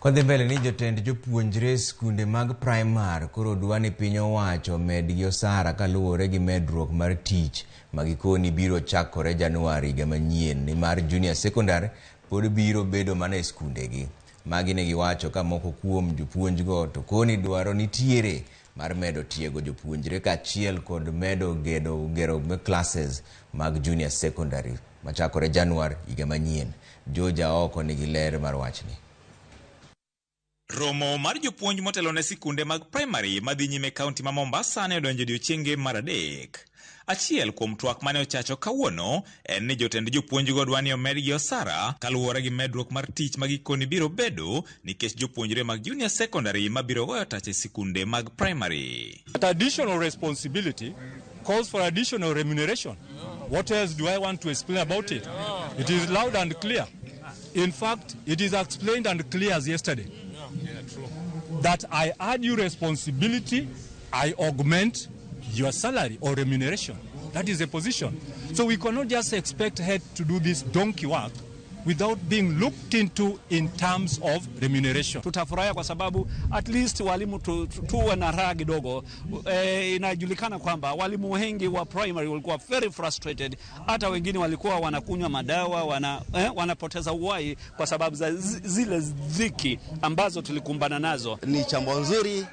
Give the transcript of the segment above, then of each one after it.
Kodhi mbele ni jotend jopuonjre sikunde mag primar koro dwani piny owacho medgi osara kaluore gi medruok mar tich magikoni biro chakore Januari higa manyien ni mar junior secondary pod biro bedo mana e sikundegi. Magi ne giwacho ka moko kuom jopuonjgo to koni dwaro nitiere mar medo tiego jopuonjre kaachiel kod medo gero classes mag junior secondary machakore Januari higa manyien. Joja oko nigi ler mar wachni. Romo mar jopuonj motelo ne sikunde mag primary madhi nyime kaunti ma Mombasa ne odonjo odiechienge mar adek. Achiel kuom twak mane ochacho kawuono en ni jotend jopuonjgo dwani omedgi osara kaluore gi medruok mar tich magikoni biro bedo nikech jopuonjre mag junior secondary mabiro goyo tach e sikunde mag primary. But additional responsibility calls for additional remuneration. What else do I want to explain about it? It is loud and clear. In fact, it is explained and clear as yesterday. That I add you responsibility, I augment your salary or remuneration. That is the position. So we cannot just expect head to do this donkey work without being looked into in terms of remuneration. Tutafurahia kwa sababu at least walimu tuwe na raha kidogo. Inajulikana kwamba walimu wengi wa primary walikuwa very frustrated. Hata wengine walikuwa wanakunywa madawa, wanapoteza uhai kwa sababu za zile dhiki ambazo tulikumbana nazo. Ni chambo nzuri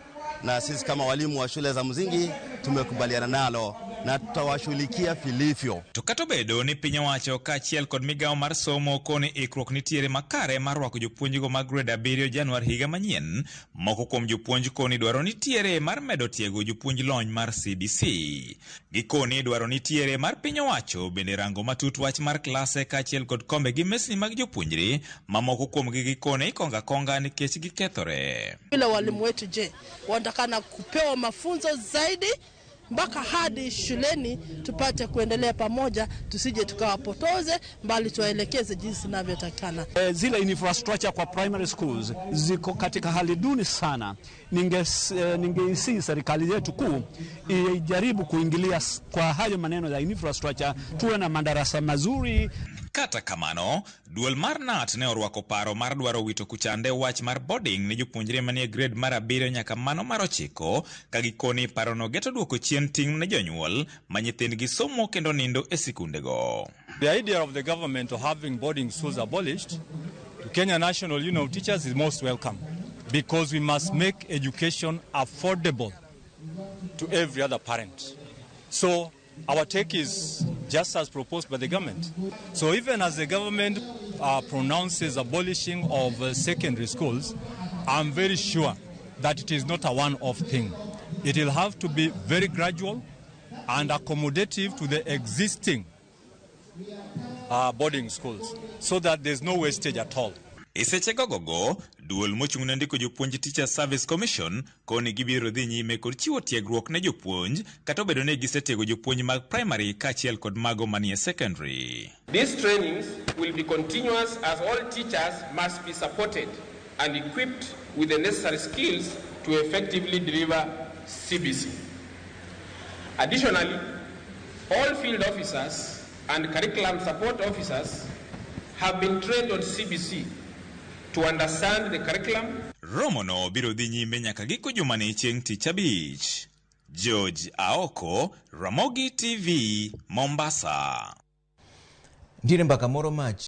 na sisi kama walimu wa shule za msingi tumekubaliana nalo na tutawashughulikia vilivyo. Tokato bedo ni piny owacho kaachiel kod migawo mar somo koni ikruok nitiere makare mar rwako jopuonjgo mag grade 7 Januari higa manyien. Moko kuom jopuonj koni dwaro nitiere mar medo tiego jopuonj lony mar CBC. Gikoni dwaro nitiere mar piny owacho bende rango matut wach mar klase kaachiel kod kombe gi mesni mag jopuonjre mamoko kuom gikoni konga nikech gikethore. Bila walimu wetu wanatakana kupewa mafunzo zaidi mpaka hadi shuleni tupate kuendelea pamoja, tusije tukawapotoze mbali tuwaelekeze jinsi inavyotakana. Zile infrastructure kwa primary schools ziko katika hali duni sana. Ningeisi serikali yetu kuu ijaribu kuingilia kwa hayo maneno ya infrastructure, tuwe na madarasa mazuri. Kata kamano, duol mar NAT ne orwako paro mar dwaro wito kuchande wach mar boarding ne jopuonjre manie grade mar 7 nyaka mano mar 9 ka gikoni parono geto duoko chien ting' ne jonyuol ma nyithindgi somo kendo nindo e sikundego. The idea of the government of having boarding schools abolished to Kenya national teachers is most welcome, because we must make education affordable to every other parent. So our take is just as proposed by the government. So even as the government pronounces abolishing of secondary schools, I'm very sure that it is not a one-off thing. It will have to be very gradual and accommodative to the existing boarding schools, so that there's no wastage at all. Iseche gogo, duol mochung' ne ndiko jopuonj Teacher Service Commission koni gibiro dhi nyime kod chiwo tiegruok ne jopuonj kata obedo ne gisetiego jopuonj mag primary kaachiel kod mago manie secondary. These trainings will be continuous as all teachers must be supported and equipped with the necessary skills to effectively deliver CBC. Additionally, all field officers and curriculum support officers have been trained on CBC to understand the curriculum. Romono biro dhi nyime nyaka giko juma ni chieng' tich abich. George Aoko, Ramogi TV, Mombasa. Ndire mbaka moro mach